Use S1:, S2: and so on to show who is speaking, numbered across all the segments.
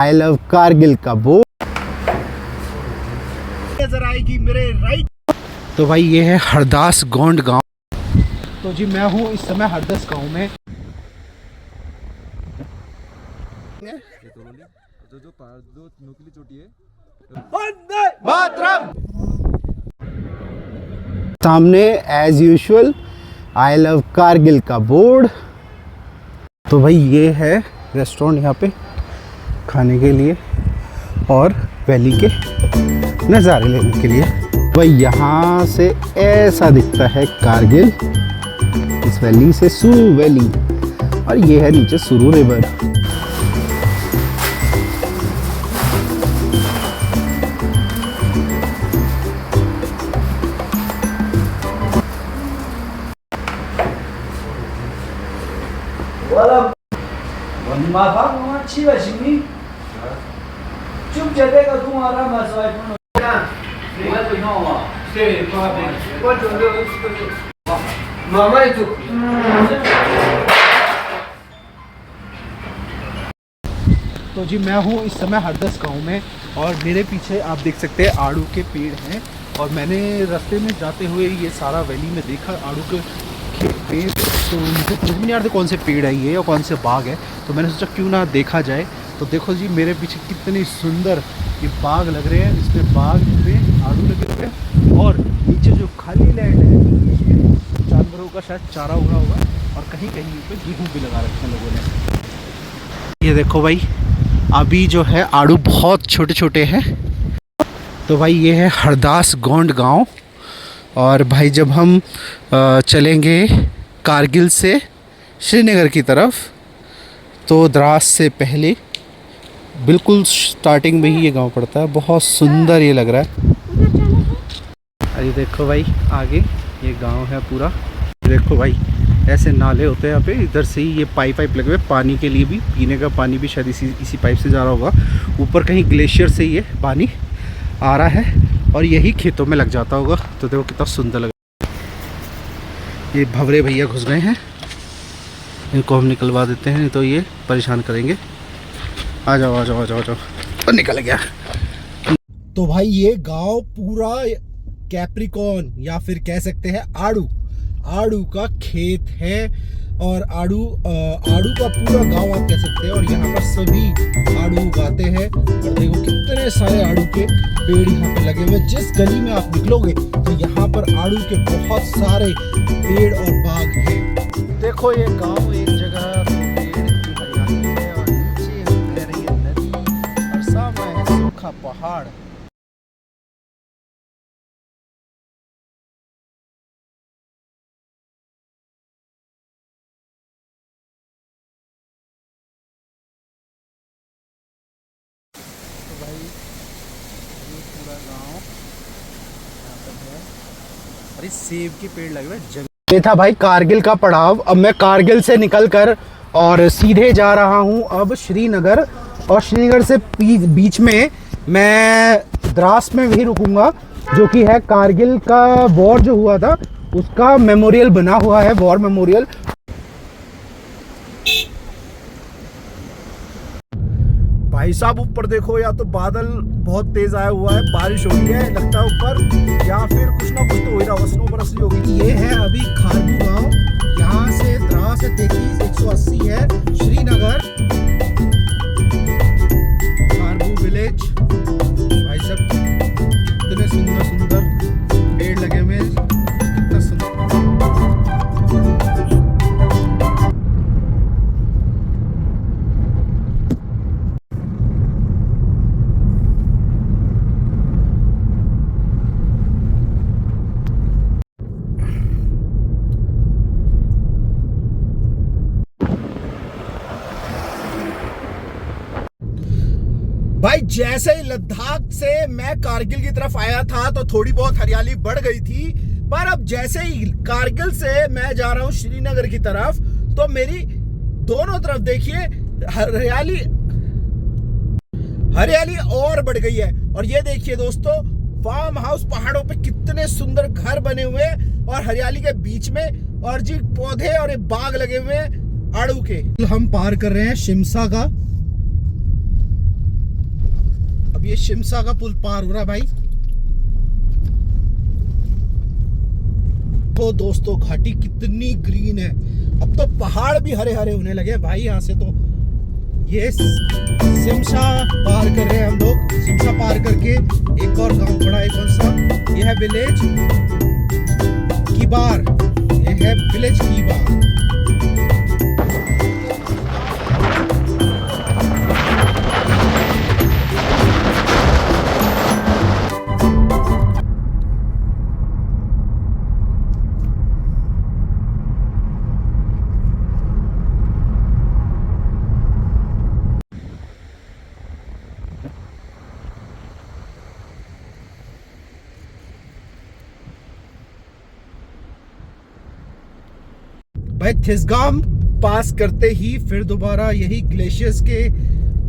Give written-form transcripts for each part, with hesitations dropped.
S1: आई love Kargil का board नजर आएगी मेरे राइट। तो भाई ये है हरदास गोंड गांव। तो जी मैं हूँ इस समय हरदास गांव में।
S2: नुकीली चोटी है।
S1: सामने as usual I love Kargil का बोर्ड। तो भाई ये है रेस्टोरेंट यहाँ पे खाने के लिए और वैली के नज़ारे लेने के लिए। भाई यहाँ से ऐसा दिखता है कारगिल, इस वैली से सुरू वैली, और ये है नीचे सुरू रिवर। तो जी मैं हूँ इस समय हरदास गांव में और मेरे पीछे आप देख सकते हैं आड़ू के पेड़ हैं। और मैंने रास्ते में जाते हुए ये सारा वैली में देखा आड़ू के पेड़। तो मुझे समझ नहीं आ रहा था कौन से पेड़ है ये और कौन से बाग है। तो मैंने सोचा क्यों ना देखा जाए। तो देखो जी मेरे पीछे कितने सुंदर ये बाग लग रहे हैं। इसमें बाग में आड़ू लगे हुए हैं और नीचे जो खाली लैंड है ये जानवरों का शायद चारा उगा हुआ है और कहीं कहीं पे गेहूँ भी लगा रखे हैं लोगों ने। ये देखो भाई अभी जो है आड़ू बहुत छोटे छोटे हैं। तो भाई ये है हरदास गोंड गांव। और भाई जब हम चलेंगे कारगिल से श्रीनगर की तरफ तो द्रास से पहले बिल्कुल स्टार्टिंग में ही ये गांव पड़ता है। बहुत सुंदर ये लग रहा है। अरे देखो भाई आगे ये गांव है पूरा। देखो भाई ऐसे नाले होते हैं यहाँ पे। इधर से ही ये पाइप लगे हुए पानी के लिए भी, पीने का पानी भी शायद इसी पाइप से जा रहा होगा। ऊपर कहीं ग्लेशियर से ये पानी आ रहा है और यही खेतों में लग जाता होगा। तो देखो कितना सुंदर लग रहा है। ये भंवरे भैया घुस गए हैं, इनको हम निकलवा देते हैं नहीं तो ये परेशान करेंगे। आ जाओ आ जाओ आ जाओ आ जाओ। और निकल गया। तो भाई ये गांव पूरा कैप्रिकॉर्न या फिर कह सकते हैं आड़ू का खेत है। और आड़ू का पूरा गांव आप कह सकते हैं। और यहाँ पर सभी आड़ू उगाते हैं। और देखो कितने सारे आड़ू के पेड़ यहाँ पे लगे हुए। जिस गली में आप निकलोगे तो यहाँ पर आड़ू के बहुत सारे पेड़ और बाग हैं। देखो ये गांव एक जगह पेड़ की हरियाली है और नीचे बह रही है नदी और सामने है सूखा पहाड़। भाई ये पूरा गांव यहाँ पर है। अरे सेब के पेड़ लगे हुए। ये था भाई कारगिल का पड़ाव। अब मैं कारगिल से निकलकर और सीधे जा रहा हूँ अब श्रीनगर। और श्रीनगर से बीच में मैं द्रास में भी रुकूंगा जो कि है कारगिल का वॉर जो हुआ था उसका मेमोरियल बना हुआ है, वॉर मेमोरियल। भाई साहब ऊपर देखो, या तो बादल बहुत तेज आया हुआ है, बारिश हो रही है लगता है ऊपर, या फिर कुछ ना कुछ तो हो ही रहा होगा, स्नो बरस रही होगी। ये है अभी खारबू गांव। यहाँ से द्रास से 180 है श्रीनगर। खारबू विलेज। भाई साहब कितने सुंदर सुंदर पेड़ लगे हुए हैं, कितना सुंदर। भाई जैसे ही लद्दाख से मैं कारगिल की तरफ आया था तो थोड़ी बहुत हरियाली बढ़ गई थी। पर अब जैसे ही कारगिल से मैं जा रहा हूं श्रीनगर की तरफ तो मेरी दोनों तरफ देखिए हरियाली और बढ़ गई है। और ये देखिए दोस्तों फार्म हाउस पहाड़ों पे कितने सुंदर घर बने हुए और हरियाली के बीच में और जी पौधे और बाग लगे हुए आड़ू के। हम पार कर रहे हैं शिमसा का अब ये शिमसा का पुल पार हो रहा है भाई। तो दोस्तों घाटी कितनी ग्रीन है, अब तो पहाड़ भी हरे हरे होने लगे भाई यहाँ से। तो ये शिमसा पार कर रहे हैं हम लोग। शिमसा पार करके एक और गांव पड़ा है, कौन सा? ये है विलेज कीबार। ये है विलेज कीबार। भाई थिसगाम पास करते ही फिर दोबारा यही ग्लेशियर्स के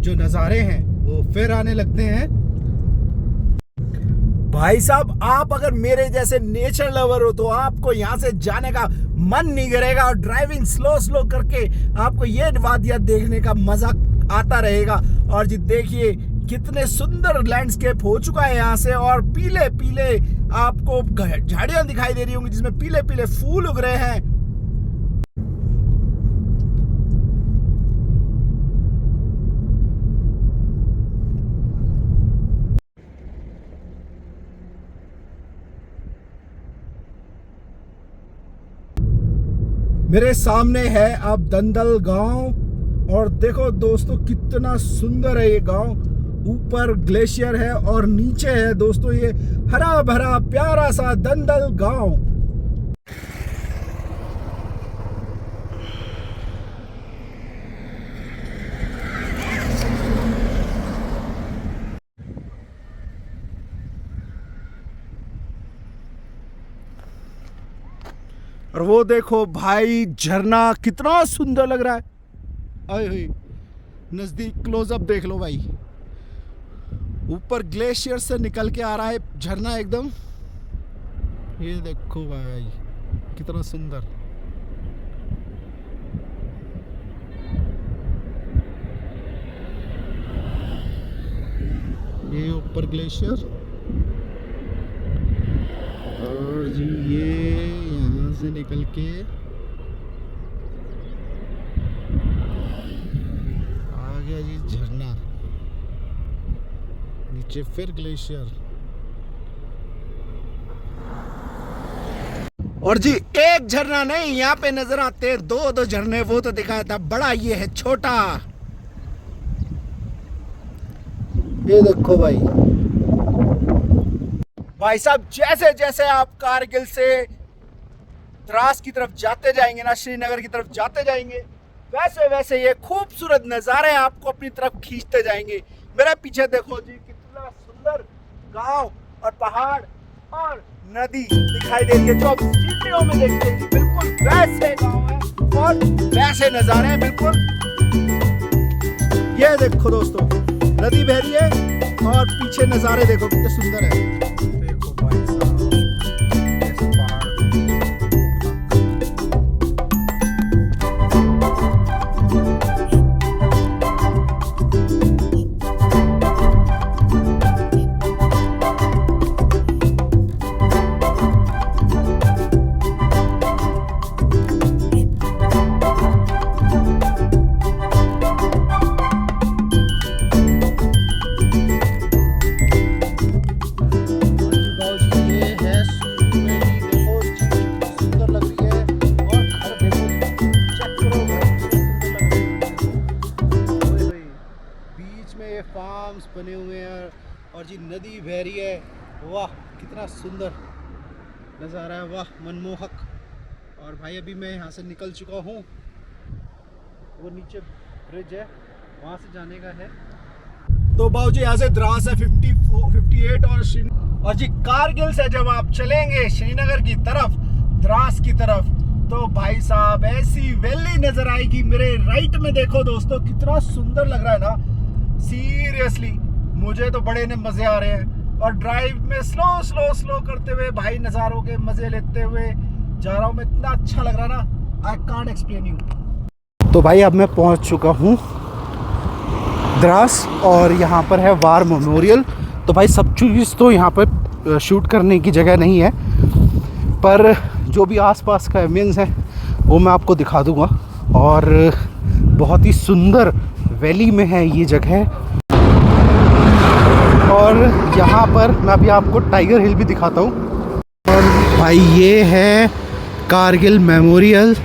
S1: जो नज़ारे हैं वो फिर आने लगते हैं।
S3: भाई साहब, आप अगर मेरे जैसे नेचर लवर हो तो आपको यहाँ से जाने का मन नहीं करेगा, और ड्राइविंग स्लो स्लो करके आपको ये वादियाँ देखने का मजा आता रहेगा। और जी देखिए कितने सुंदर लैंडस्केप हो चुका है यहाँ से, और पीले पीले आपको झाड़ियाँ दिखाई दे रही होंगी जिसमें पीले पीले फूल उग रहे हैं। मेरे सामने है अब दंदल गांव, और देखो दोस्तों कितना सुंदर है ये गांव। ऊपर ग्लेशियर है और नीचे है दोस्तों ये हरा भरा प्यारा सा दंदल गांव। और वो देखो भाई झरना कितना सुंदर लग रहा है। आए नजदीक क्लोजअप देख लो भाई, ऊपर ग्लेशियर से निकल के आ रहा है झरना एकदम। ये देखो भाई कितना सुंदर। ये ऊपर ग्लेशियर, और जी ये यहाँ से निकल के आ गया जी झरना, नीचे फिर ग्लेशियर। और जी एक झरना नहीं, यहाँ पे नजर आते हैं दो दो झरने, वो तो दिखाया था बड़ा, ये है छोटा। ये देखो भाई साहब, जैसे जैसे आप कारगिल से द्रास की तरफ जाते जाएंगे ना, श्रीनगर की तरफ जाते जाएंगे, वैसे वैसे ये खूबसूरत नज़ारे आपको अपनी तरफ खींचते जाएंगे। मेरे पीछे देखो जी कितना सुंदर गांव और पहाड़ और नदी दिखाई दे रही है, जो आप वीडियो में देखते हैं। बिल्कुल वैसे गांव है और वैसे नज़ारे हैं बिल्कुल। ये देखो दोस्तों नदी बह रही है और पीछे नज़ारे देखो कितने सुंदर है। फार्म्स बने हुए हैं और जी नदी बह रही है। वाह कितना सुंदर नज़ारा है, वाह मनमोहक। और भाई अभी मैं यहाँ से निकल चुका हूँ, वो नीचे ब्रिज है वहाँ से जाने का है। तो बाबू जी यहाँ से द्रास है 58 और जी कारगिल से जब आप चलेंगे श्रीनगर की तरफ, द्रास की तरफ, तो भाई साहब ऐसी वैली नजर आएगी। मेरे राइट में देखो दोस्तों कितना सुंदर लग रहा है ना, सीरियसली मुझे तो बड़े ने मजे आ रहे हैं। और ड्राइव में स्लो करते हुए भाई नज़ारों के मजे लेते हुए जा रहा हूँ मैं, इतना अच्छा लग रहा है ना, आई कांट एक्सप्लेन यू। तो भाई अब मैं पहुँच चुका हूँ
S1: द्रास और यहाँ पर है वार मेमोरियल। तो भाई सब चीज़ तो यहाँ पर शूट करने की जगह नहीं है, पर जो भी आसपास का एम्बियंस है वो मैं आपको दिखा दूँगा। और बहुत ही सुंदर वैली में है ये जगह। और यहाँ पर मैं अभी आपको टाइगर हिल भी दिखाता हूँ। और भाई ये है कारगिल मेमोरियल।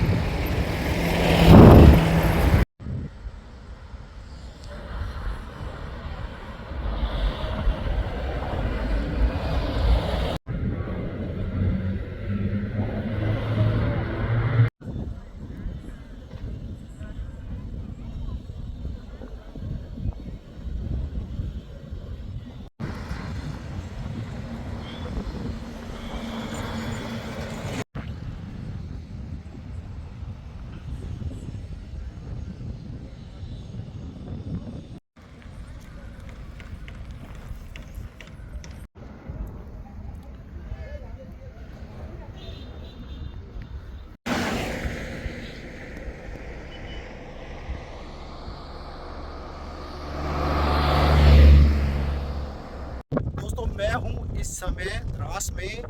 S1: दोस्तों मैं हूँ इस समय द्रास में,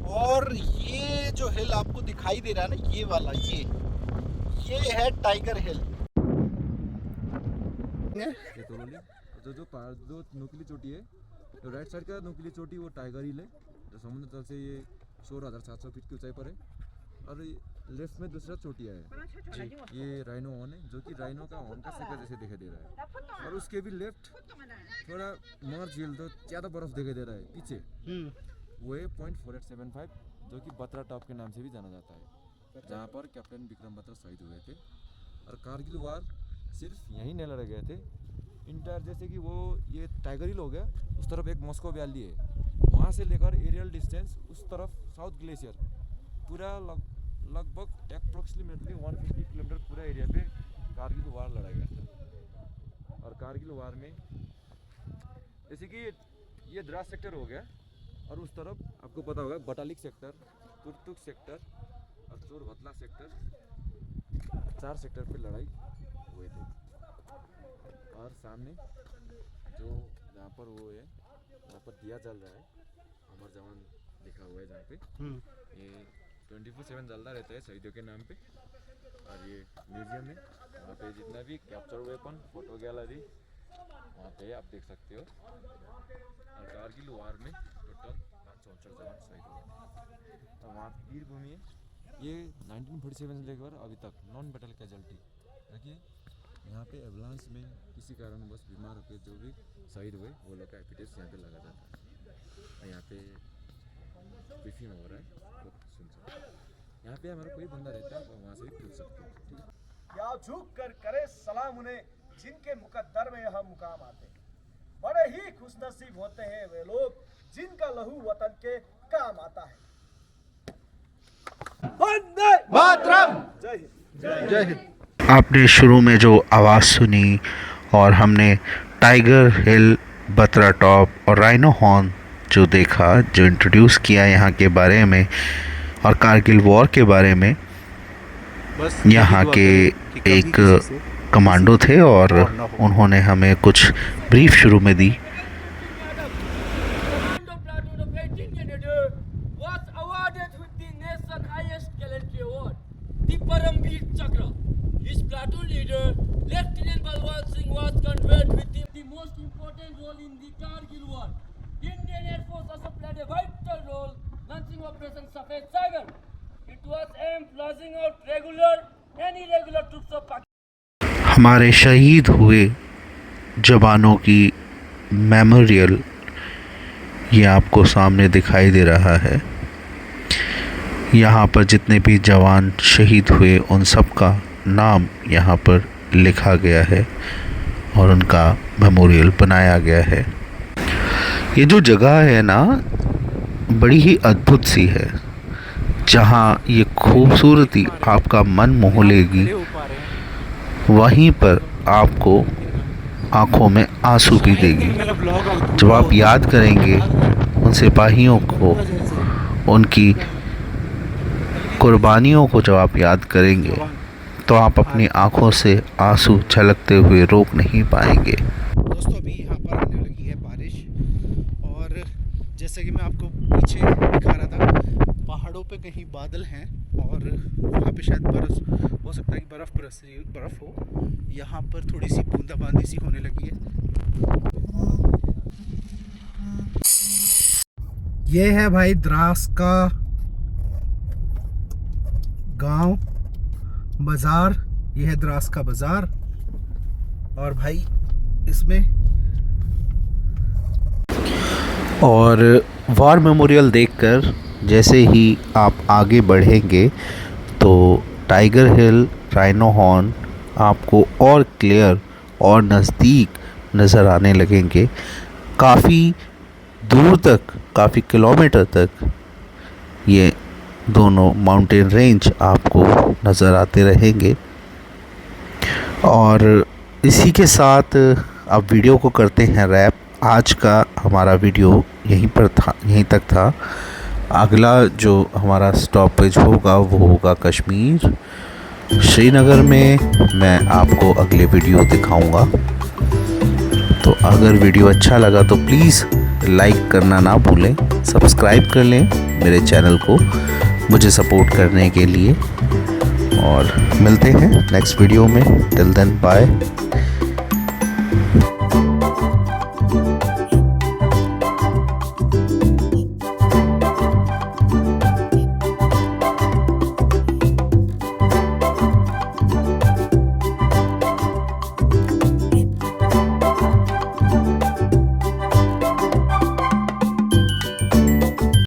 S1: और ये जो हिल आपको दिखाई दे रहा है ना, ये वाला ये है टाइगर हिल।
S2: ये तोरली जो पहाड़ जो नुकीली चोटी है, तो राइट साइड का नुकीली चोटी वो टाइगर हिल है, जो समुद्र तल से ये 16,700 फीट की ऊंचाई पर है। और लेफ्ट में दूसरा चोटिया है, ये राइनो हॉर्न है, जो कि राइनो का हॉर्न का शिखर जैसे दिखाई दे रहा है। और उसके भी लेफ्ट थोड़ा मॉर झील, तो ज़्यादा बर्फ दिखाई दे रहा है पीछे, वो है 0.4875, जो कि बत्रा टॉप के नाम से भी जाना जाता है, जहाँ पर कैप्टन विक्रम बत्रा शहीद हुए थे। और कारगिल वार सिर्फ यहीं नहीं लड़े गए थे, इंटर जैसे कि वो ये टाइगर हिल हो गया, उस तरफ एक मॉस्को वैली है, वहाँ से लेकर एरियल डिस्टेंस उस तरफ साउथ ग्लेशियर पूरा लगभग अप्रॉक्सीमेटली 150 किलोमीटर पूरा एरिया पे कारगिल वार लड़ा गया था। और कारगिल वार में जैसे कि ये द्रास सेक्टर हो गया, और उस तरफ आपको पता होगा बटालिक सेक्टर, तुर्तुक सेक्टर और चोरभतला सेक्टर, 4 सेक्टर पे लड़ाई हुए थे। और सामने जो जहाँ पर वो है, वहाँ पर दिया जल रहा है, अमर जवान लिखा हुआ है जहाँ पे, ये 24/7 जलता रहता है शहीदों के नाम पे। और ये म्यूजियम है, वहाँ पे जितना भी कैप्चर वेपन, फोटो गैलरी वहाँ पे आप देख सकते हो। और कारगिल वार में टोटल 569 जवान शहीद हुए। तो वहाँ वीर भूमि है, ये 1947 से लेकर अभी तक नॉन बैटल कैजुअल्टी। देखिए यहाँ पे एम्बुलेंस में किसी कारण बस बीमार होकर जो भी शहीद हुए वो लोग का एपिटेस यहाँ पे लगा जाता है। और यहाँ पे ब्रीफिंग हो रहा है, वो सुन सकते हैं। यहाँ पे हमारा कोई बंदा रहता है, वो वहाँ से भी पूछ सकते हैं, ठीक है।
S4: या झुक कर करे सलाम उन्हें जिनके मुकद्दर में यह मुकाम आते हैं। बड़े ही खुशनसीब होते हैं वे लोग जिनका लहू वतन के काम आता है। वंदे मातरम। जय हिंद।
S1: जय हिंद। आपने शुरू में जो आवाज़ सुनी, और हमने टाइगर हिल, बत्रा टॉप और राइनो हॉर्न जो देखा, जो इंट्रोड्यूस किया यहाँ के बारे में और कारगिल वॉर के बारे में, यहाँ के एक कमांडो थे और उन्होंने हमें कुछ ब्रीफ शुरू में दी। हमारे शहीद हुए जवानों की मेमोरियल ये आपको सामने दिखाई दे रहा है। यहाँ पर जितने भी जवान शहीद हुए उन सब का नाम यहाँ पर लिखा गया है और उनका मेमोरियल बनाया गया है। ये जो जगह है ना, बड़ी ही अद्भुत सी है, जहाँ ये खूबसूरती आपका मन मोह लेगी, वहीं पर आपको आँखों में आंसू भी देगी। जब आप याद करेंगे उन सिपाहियों को, उनकी कुर्बानियों को जब आप याद करेंगे, तो आप अपनी आँखों से आंसू छलकते हुए रोक नहीं पाएंगे।
S3: जैसे कि मैं आपको पीछे दिखा रहा था, पहाड़ों पे कहीं बादल हैं और वहाँ पे शायद बर्फ़ हो सकता है कि बर्फ़ हो। यहाँ पर थोड़ी सी बूंदाबांदी सी होने लगी है। ये है भाई द्रास का गांव, बाज़ार। ये है द्रास का बाज़ार और भाई इसमें
S1: और वॉर मेमोरियल देखकर जैसे ही आप आगे बढ़ेंगे तो टाइगर हिल, राइनो हॉर्न आपको और क्लियर और नज़दीक नज़र आने लगेंगे। काफ़ी दूर तक, काफ़ी किलोमीटर तक ये दोनों माउंटेन रेंज आपको नज़र आते रहेंगे। और इसी के साथ अब वीडियो को करते हैं रैप। आज का हमारा वीडियो यहीं तक था। अगला जो हमारा स्टॉपेज होगा वो होगा कश्मीर, श्रीनगर में। मैं आपको अगले वीडियो दिखाऊंगा। तो अगर वीडियो अच्छा लगा तो प्लीज़ लाइक करना ना भूलें, सब्सक्राइब कर लें मेरे चैनल को मुझे सपोर्ट करने के लिए। और मिलते हैं नेक्स्ट वीडियो में। Till then bye.